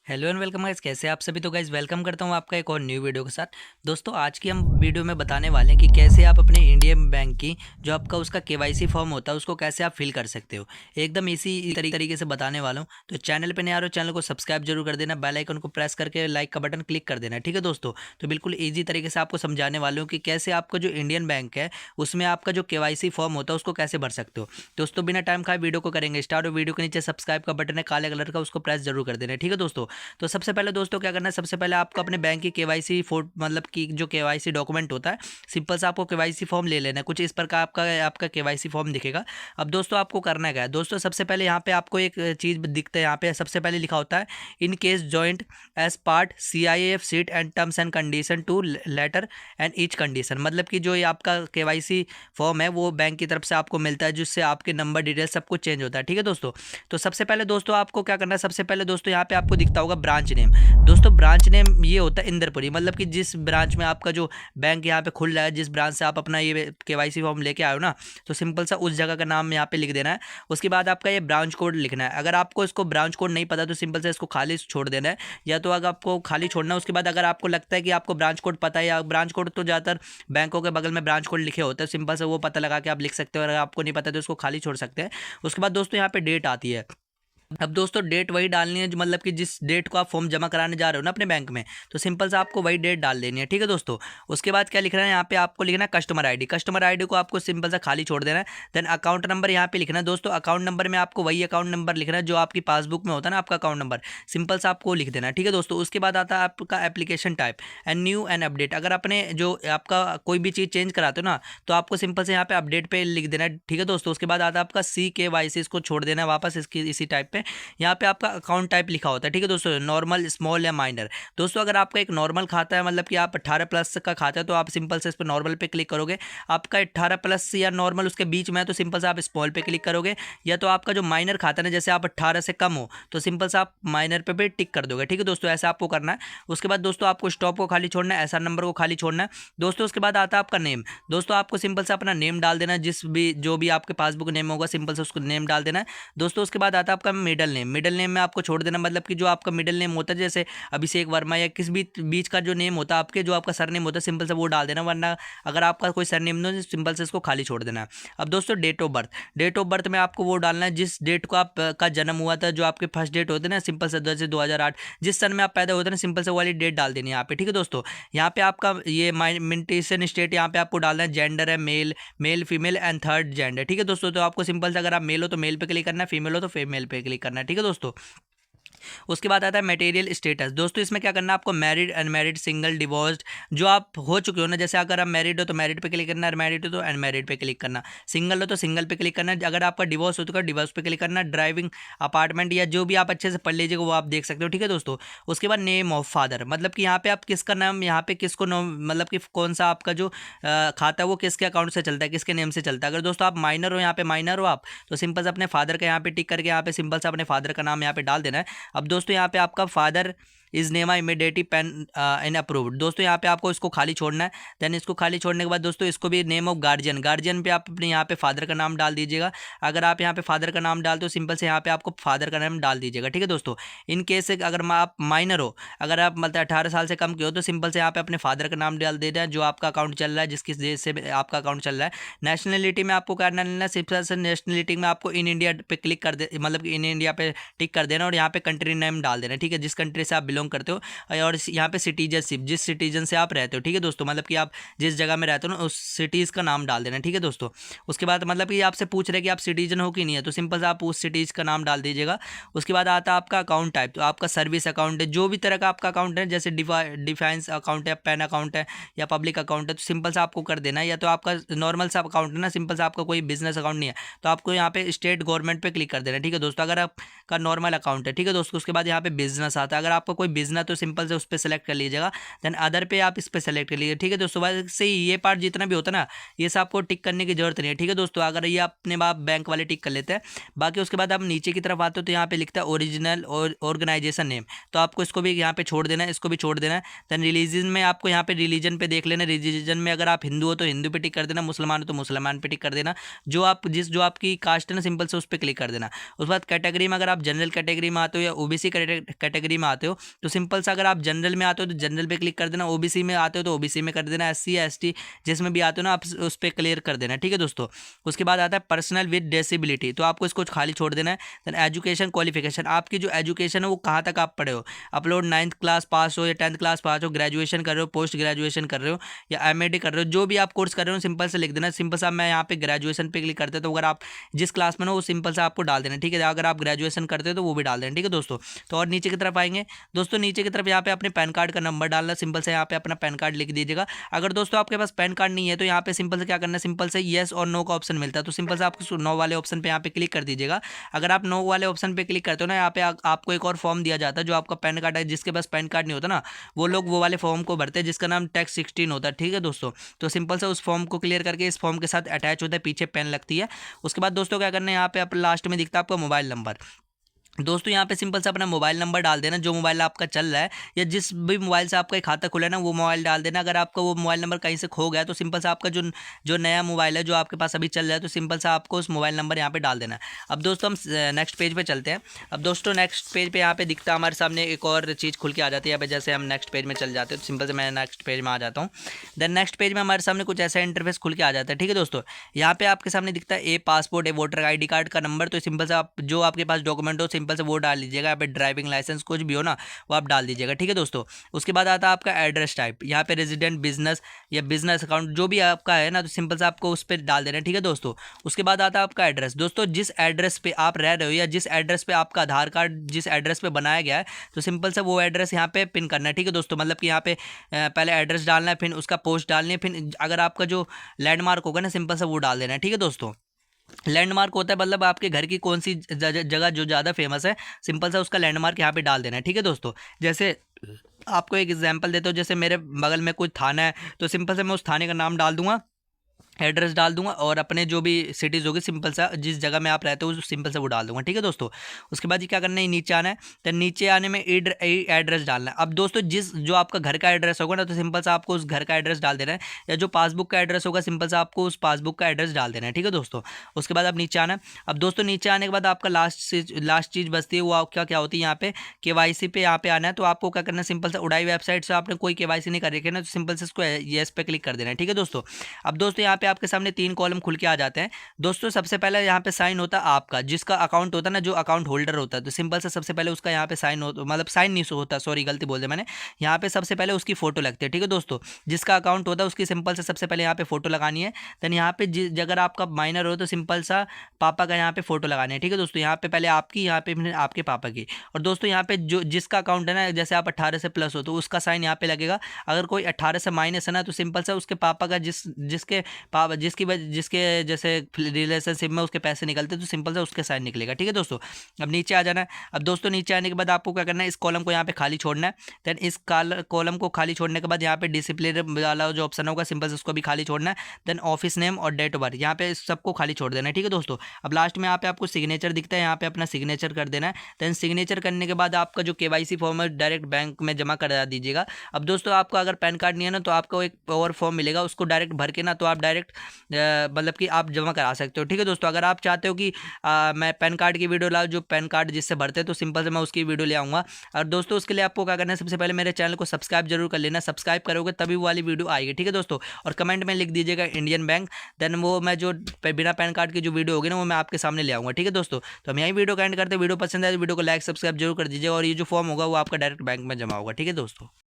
Hello and welcome guys, कैसे हैं आप सभी। तो गाइस वेलकम करता हूं आपका एक और न्यू वीडियो के साथ। दोस्तों आज की हम वीडियो में बताने वाले हैं कि कैसे आप अपने इंडियन बैंक की जो आपका उसका केवाईसी फॉर्म होता है उसको कैसे आप फिल कर सकते हो। एकदम इसी तरीके से बताने वाला हूं। तो चैनल पे नए आ रहे हो, चैनल को सब्सक्राइब जरूर कर देना, बेल आइकन को प्रेस करके लाइक का बटन क्लिक कर देना, ठीक है दोस्तों। तो बिल्कुल ईजी तरीके से आपको समझाने वाले हूँ कि कैसे आपका जो इंडियन बैंक है उसमें आपका जो केवाईसी फॉर्म होता है उसको कैसे भर सकते हो। दोस्तों बिना टाइम खाए वीडियो को करेंगे स्टार्ट, और वीडियो के नीचे सब्सक्राइब का बटन है काले कलर का, उसको प्रेस जरूर कर देना, ठीक है दोस्तों। तो सबसे पहले दोस्तों क्या करना है, सबसे पहले आपको अपने बैंक की केवाईसी फोट मतलब कि जो केवाईसी डॉक्यूमेंट होता है, सिंपल सा आपको केवाईसी फॉर्म ले लेना है। कुछ इस प्रकार आपका केवाईसी फॉर्म दिखेगा। अब दोस्तों आपको करना क्या है, दोस्तों सबसे पहले यहाँ पे आपको एक चीज़ दिखता है, यहाँ पे सबसे पहले लिखा होता है in case joint as part CIF seat and terms and condition to letter and each condition. मतलब कि जो ये आपका केवाईसी फॉर्म है वो बैंक की तरफ से आपको मिलता है, जिससे आपके नंबर डिटेल सब कुछ चेंज होता है, ठीक है दोस्तों। तो सबसे पहले दोस्तों आपको क्या करना है, सबसे पहले दोस्तों यहाँ पे आपको दिखता होगा ब्रांच नेम। दोस्तों ब्रांच नेम ये होता है इंदरपुरी, मतलब कि जिस ब्रांच में आपका जो बैंक यहाँ पे खुल रहा है, जिस ब्रांच से आप अपना ये केवाईसी फॉर्म लेके आए हो ना, तो सिंपल सा उस जगह का नाम यहाँ पे लिख देना है। उसके बाद आपका ये ब्रांच कोड लिखना है। अगर आपको इसको ब्रांच कोड नहीं पता तो सिंपल से इसको खाली छोड़ देना है, या तो अगर आपको खाली छोड़ना है उसके बाद अगर आपको लगता है कि आपको ब्रांच कोड पता है, या ब्रांच कोड तो ज़्यादातर बैंकों के बगल में ब्रांच कोड लिखे होते हैं, सिंपल से वो पता लगा के आप लिख सकते हो। अगर आपको नहीं पता तो उसको खाली छोड़ सकते हैं। उसके बाद दोस्तों यहाँ पे डेट आती है। अब दोस्तों डेट वही डालनी है जो मतलब कि जिस डेट को आप फॉर्म जमा कराने जा रहे हो ना अपने बैंक में, तो सिंपल से आपको वही डेट डाल देनी है, ठीक है दोस्तों। उसके बाद क्या लिखना है, यहाँ पे आपको लिखना है कस्टमर आईडी। कस्टमर आईडी को आपको सिंपल सा खाली छोड़ देना है। देन अकाउंट नंबर यहाँ पे लिखना है दोस्तों। अकाउंट नंबर में आपको वही अकाउंट नंबर लिखना है जो आपकी पासबुक में होता है ना, आपका अकाउंट नंबर, सिंपल सा आपको लिख देना है, ठीक है दोस्तों। उसके बाद आता है आपका application type and new and update. अगर अपने जो आपका कोई भी चीज़ चेंज कराते हो ना, तो आपको सिंपल से यहाँ पे अपडेट पे लिख देना है, ठीक है दोस्तों। उसके बाद आता है आपका CKYC, इसको छोड़ देना है वापस इसकी इसी टाइप पे। यहाँ पे आपका अकाउंट टाइप लिखा होता है, ठीक है दोस्तों, नॉर्मल स्मॉल या माइनर। दोस्तों अगर आपका एक नॉर्मल खाता है, मतलब कि आप 18+ का खाता है, तो आप सिंपल से इस पर नॉर्मल पे क्लिक करोगे। आपका 18+ या नॉर्मल उसके बीच में है तो सिंपल से आप स्मॉल पे क्लिक करोगे। या तो आपका जो माइनर खाता है ना, जैसे आप 18 से कम हो तो सिंपल से आप माइनर पे भी टिक कर दोगे, ठीक है दोस्तों। ऐसा आपको करना है। उसके बाद दोस्तों आपको स्टॉप को खाली छोड़ना है, SR नंबर को खाली छोड़ना है दोस्तों। उसके बाद आता है आपका नेम। दोस्तों आपको सिंपल से अपना नेम डाल देना है, जो भी आपके पासबुक नेम होगा सिंपल से उसको नेम डाल देना है दोस्तों। उसके बाद आता है आपका मिडल नेम। मिडल नेम में आपको छोड़ देना, मतलब कि जो आपका मिडिल नेम होता है जैसे अभिषेक वर्मा, या किस भी बीच का जो नेम होता है आपके, जो आपका सरनेम होता है सिंपल से वो डाल देना, वरना अगर आपका कोई सरनेम नहीं हो सिंपल से इसको खाली छोड़ देना। अब दोस्तों date of birth. Date of birth में आपको वो डालना है जिस डेट को आप का जन्म हुआ था, जो आपके फर्स्ट डेट होते हैं ना, सिंपल से जैसे 2008 जिस सन में आप पैदा होते हैं ना, सिंपल से वाली डेट डाल देनी है यहाँ पे, ठीक है दोस्तों। यहाँ पे आपका ये मिंटेशन स्टेट यहाँ पे आपको डालना है, जेंडर है male, male female and third gender, ठीक है दोस्तों। तो आपको सिंपल से अगर आप मेल हो तो मेल पे क्लिक करना है, फीमेल हो तो फीमेल पे क्लिक करना है, ठीक है दोस्तों। उसके बाद आता है मटेरियल स्टेटस। दोस्तों इसमें क्या करना है आपको, मैरिड, अनमैरिड, सिंगल, डिवोर्स्ड, जो आप हो चुके हो ना, जैसे अगर आप मैरिड हो तो मैरिड पे क्लिक करना, अनमैरिड हो तो अनमैरिड पे क्लिक करना, सिंगल हो तो सिंगल पे क्लिक करना, अगर आपका डिवोर्स हो तो डिवोर्स पे क्लिक करना, ड्राइविंग, अपार्टमेंट, या जो भी आप अच्छे से पढ़ लीजिएगा वो आप देख सकते हो, ठीक है दोस्तों। उसके बाद नेम ऑफ फादर, मतलब कि यहाँ पे आप किसका नाम, यहाँ पे किसको मतलब कि कौन सा आपका जो खाता है वो किसके अकाउंट से चलता है, किसके नेम से चलता है। अगर दोस्तों आप माइनर हो, यहाँ पे माइनर हो आप, तो सिंपल से अपने फादर का यहाँ पे टिक करके यहाँ पे सिंपल से अपने फादर का नाम यहाँ पे डाल देना है। अब दोस्तों यहाँ पे आपका father is name immediately pain in approved. दोस्तों यहाँ पे आपको इसको खाली छोड़ना है। देन इसको खाली छोड़ने के बाद दोस्तों इसको भी नेम ऑफ गार्जियन, गार्जियन पे आप अपने यहाँ पे फादर का नाम डाल दीजिएगा। अगर आप यहाँ पे फादर का नाम डालते हो सिंपल से यहाँ पे आपको फादर का नाम डाल दीजिएगा, ठीक है दोस्तों। इन केस अगर आप माइनर हो, अगर आप मतलब 18 साल से कम के हो, तो सिंपल से यहाँ पे अपने फादर का नाम डाल देना है, जो आपका अकाउंट चल रहा है, जिसकी देश से आपका अकाउंट चल रहा है। नेशनलिटी में आपको करना लेना, सिंपल से नेशनलिटी में आपको इन इंडिया पे क्लिक कर दे, मतलब कि इन इंडिया पे टिक कर देना, और यहाँ पे कंट्री नेम डाल देना, ठीक है, जिस कंट्री से आप बिलोंग करते हो। और यहाँ पे सिटीजनशिप, जिस सिटीजन से आप रहते हो, ठीक है दोस्तों, मतलब कि आप जिस जगह में रहते हो ना उस सिटीज़ का नाम डाल देना, ठीक है दोस्तों। उसके बाद मतलब कि आपसे पूछ रहे कि आप सिटीजन हो कि नहीं है, तो सिंपल से आप उस सिटीज़ का नाम डाल दीजिएगा। उसके बाद आता है आपका अकाउंट टाइप। तो आपका सर्विस अकाउंट है, जो भी तरह का आपका अकाउंट है, जैसे डिफेंस अकाउंट है, पैन अकाउंट है, या पब्लिक अकाउंट है, तो सिंपल से आपको कर देना है। या तो आपका नॉर्मल सा अकाउंट है ना, सिंपल से आपका कोई बिजनेस अकाउंट नहीं है, तो आपको यहाँ पे स्टेट गवर्नमेंट पे क्लिक कर देना, ठीक है दोस्तों, अगर आपका नॉर्मल अकाउंट है, ठीक है दोस्तों। उसके बाद यहाँ पे बिजनेस आता है। अगर आपका कोई बिजनेस तो सिंपल से उस पर सेलेक्ट कर लीजिएगा, देन अदर पे आप इस पर सेलेक्ट कर लीजिए। ठीक है दोस्तों, वैसे ही ये पार्ट जितना भी होता है ना, ये सब आपको टिक करने की जरूरत नहीं है। ठीक है दोस्तों, अगर ये अपने आप बैंक वाले टिक कर लेते हैं। बाकी उसके बाद आप नीचे की तरफ आते हो तो यहाँ पे लिखता है ओरिजिनल और ऑर्गेनाइजेशन नेम, तो आपको इसको भी यहाँ पे छोड़ देना है, इसको भी छोड़ देना है। देन रिलीजन में आपको यहाँ पे रिलीजन पे देख लेना, रिलीजन में अगर आप हिंदू हो तो हिंदू पे टिक कर देना, मुसलमान हो तो मुसलमान पे टिक कर देना, जो आपकी कास्ट है ना सिंपल से उस पर क्लिक कर देना। उसके बाद कैटेगरी में अगर आप जनरल कैटेगरी में आते हो या ओबीसी कैटेगरी में आते हो तो सिंपल से अगर आप जनरल में आते हो तो जनरल पे क्लिक कर देना, ओबीसी में आते हो तो ओबीसी में कर देना, एससी या एसटी जिसमें भी आते हो ना आप उस पर क्लियर कर देना। ठीक है दोस्तों, उसके बाद आता है पर्सनल विद डिसेबिलिटी, तो आपको इसको खाली छोड़ देना है। देन एजुकेशन क्वालिफिकेशन, आपकी जो एजुकेशन है वो कहाँ तक आप पढ़े हो, अपलोड 9th क्लास पास हो या 10th क्लास पास हो, ग्रेजुएशन कर रहे हो, पोस्ट ग्रेजुएशन कर रहे हो या एमएडी कर रहे हो, जो भी आप कोर्स कर रहे हो सिंपल से लिख देना। सिंपल सा मैं यहाँ पे ग्रेजुएशन पे क्लिक करते तो अगर आप जिस क्लास में हो वो सिंपल से आपको डाल देना। ठीक है, अगर आप ग्रेजुएशन करते हो तो वो भी डाल देना। ठीक है दोस्तों, तो और नीचे की तरफ आएंगे दोस्तों, नीचे की तरफ यहाँ पे अपने पैन कार्ड का नंबर डालना, सिंपल से यहाँ पे अपना पैन कार्ड लिख दीजिएगा। अगर दोस्तों आपके पास पैन कार्ड नहीं है तो यहाँ पे सिंपल से क्या करना है, सिंपल से येस और नो का ऑप्शन मिलता है, तो सिंपल से आपको नो वाले ऑप्शन पे यहाँ पे क्लिक कर दीजिएगा। अगर आप नो वाले ऑप्शन पे क्लिक करते हो ना, यहाँ पे आपको एक और फॉर्म दिया जाता है, जो आपका पैन कार्ड है, जिसके पास पैन कार्ड नहीं होता ना वो लोग वो वाले फॉर्म को भरते हैं जिसका नाम टैक्स 16 होता है। ठीक है दोस्तों, तो सिंपल से उस फॉर्म को क्लियर करके इस फॉर्म के साथ अटैच होता है, पीछे पेन लगती है। उसके बाद दोस्तों क्या करना है, यहाँ पे आप लास्ट में दिखता है आपका मोबाइल नंबर। दोस्तों यहाँ पे सिंपल से अपना मोबाइल नंबर डाल देना, जो मोबाइल आपका चल रहा है या जिस भी मोबाइल से आपका खाता खुला है ना वो मोबाइल डाल देना। अगर आपका वो मोबाइल नंबर कहीं से खो गया तो सिंपल से आपका जो नया मोबाइल है जो आपके पास अभी चल रहा है तो सिंपल से आपको उस मोबाइल नंबर यहाँ पे डाल देना। अब दोस्तों हम नेक्स्ट पेज पे चलते हैं। अब दोस्तों नेक्स्ट पेज पे यहाँ पे दिखता है हमारे सामने एक और चीज़ खुल के आ जाती है। यहाँ पे जैसे हम नेक्स्ट पेज में चल जाते हैं तो सिंपल से मैं नेक्स्ट पेज में आ जाता हूँ। देन नेक्स्ट पेज में हमारे सामने कुछ ऐसा इंटरफेस खुल के आ जाता है। ठीक है दोस्तों, यहाँ पे आपके सामने दिखता है ए पासपोर्ट, ए वोटर ID कार्ड का नंबर, तो सिंपल से आप जो आपके पास डॉक्यूमेंट हो सिंपल से वो डाल लीजिएगा। यहाँ पे ड्राइविंग लाइसेंस कुछ भी हो ना वो आप डाल दीजिएगा। ठीक है दोस्तों, उसके बाद आता है आपका एड्रेस टाइप, यहाँ पे रेजिडेंट, बिजनेस या बिजनेस अकाउंट जो भी आपका है ना तो सिंपल से आपको उस पर डाल देना है। ठीक है दोस्तों, उसके बाद आता है आपका एड्रेस। दोस्तों जिस एड्रेस पे आप रह रहे हो या जिस एड्रेस पे आपका आधार कार्ड जिस एड्रेस पे बनाया गया है तो सिंपल से वो एड्रेस यहाँ पे पिन करना है। ठीक है दोस्तों, मतलब कि यहाँ पे पहले एड्रेस डालना है, फिर उसका पोस्ट डालनी है, फिर अगर आपका जो लैंडमार्क होगा ना सिंपल से वो डाल देना है। ठीक है दोस्तों, लैंडमार्क होता है मतलब आपके घर की कौन सी जगह जो ज़्यादा फेमस है सिंपल सा उसका लैंडमार्क यहाँ पे डाल देना है। ठीक है दोस्तों, जैसे आपको एक एग्जांपल देता हूँ, जैसे मेरे बगल में कोई थाना है तो सिंपल से मैं उस थाने का नाम डाल दूंगा, एड्रेस डाल दूंगा और अपने जो भी सिटीज़ होगी सिंपल सा जिस जगह में आप रहते हो सिंपल से वो डाल दूंगा। ठीक है दोस्तों, उसके बाद ये क्या करना है, नीचे आना है, तो नीचे आने में एड्रेस डालना है। अब दोस्तों जो आपका घर का एड्रेस होगा ना तो सिंपल से आपको उस घर का एड्रेस डाल देना है, या जो पासबुक का एड्रेस होगा सिंपल से आपको उस पासबुक का एड्रेस डाल देना है। ठीक है दोस्तों, उसके बाद आप नीचे आना है। अब दोस्तों नीचे आने के बाद आपका लास्ट चीज़ बचती है वो क्या होती है, यहाँ पे KYC पे यहाँ पे आना है। तो आपको क्या करना है, सिंपल से उड़ाई वेबसाइट से आपने कोई KYC नहीं कर रखी है ना तो सिंपल से इसको येस पे क्लिक कर देना है। ठीक है दोस्तों, अब दोस्तों यहाँ पे आपके सामने 3 कॉलम खुल के आ जाते हैं। दोस्तों सबसे पहले यहाँ पे साइन होता है आपका, जिसका अकाउंट होता है ना, जो अकाउंट होल्डर होता है तो सिंपल से सबसे पहले उसका यहाँ पे साइन होता, मतलब साइन नहीं होता, सॉरी गलती बोल दिया मैंने, यहाँ पे सबसे पहले उसकी फोटो लगती है। ठीक है दोस्तों, जिसका अकाउंट होता है उसकी सिंपल से सबसे पहले यहाँ पे फोटो लगानी है। देन यहाँ पे अगर आपका माइनर हो तो सिंपल सा पापा का यहाँ पे फोटो लगानी है। ठीक है दोस्तों, यहाँ पे पहले आपकी, यहाँ पे आपके पापा की, और दोस्तों यहाँ पे जो जिसका अकाउंट है ना, जैसे आप 18 से प्लस हो तो उसका साइन यहाँ पे लगेगा। अगर कोई 18 से माइनस है ना तो सिंपल से उसके पापा का जिसके पापा जिसके जैसे रिलेशनशिप में उसके पैसे निकलते तो सिंपल से उसके साइन निकलेगा। ठीक है दोस्तों, अब नीचे आ जाना है। अब दोस्तों नीचे आने के बाद आपको क्या करना है, इस कॉलम को यहाँ पे खाली छोड़ना है। देन इस कॉलम को खाली छोड़ने के बाद यहाँ पे डिसिप्लिन वाला जो ऑप्शन होगा सिंपल से उसको भी खाली छोड़ना है। देन ऑफिस नेम और डेट ऑफ बर्थ यहाँ पे सबको खाली छोड़ देना है। ठीक है दोस्तों, अब लास्ट में यहाँ पे आपको सिग्नेचर दिखता है, यहाँ पे अपना सिग्नेचर कर देना है। देन सिग्नेचर करने के बाद आपका जो KYC फॉर्म है डायरेक्ट बैंक में जमा करा दीजिएगा। अब दोस्तों आपका अगर पैन कार्ड नहीं है ना तो आपको एक और फॉर्म मिलेगा, उसको डायरेक्ट भर के ना तो आप डायरेक्ट मतलब कि आप जमा करा सकते हो। ठीक है दोस्तों, अगर आप चाहते हो कि मैं पैन कार्ड की वीडियो लाऊं, जो पैन कार्ड जिससे भरते हैं तो सिंपल से मैं उसकी वीडियो ले आऊँगा। और दोस्तों उसके लिए आपको क्या करना है, सबसे पहले मेरे चैनल को सब्सक्राइब जरूर कर लेना, सब्सक्राइब करोगे तभी वो वाली वीडियो आएगी। ठीक है दोस्तों, और कमेंट में लिख दीजिएगा इंडियन बैंक, देन वो मैं जो बिना पैन कार्ड की जो वीडियो होगी ना वो मैं आपके सामने ले आऊँगा। ठीक है दोस्तों, तो हम यही वीडियो का एंड करते हैं। वीडियो पसंद आए तो वीडियो को लाइक सब्सक्राइब जरूर कर दीजिएगा, और ये जो फॉर्म होगा वो आपका डायरेक्ट बैंक में जमा होगा। ठीक है दोस्तों।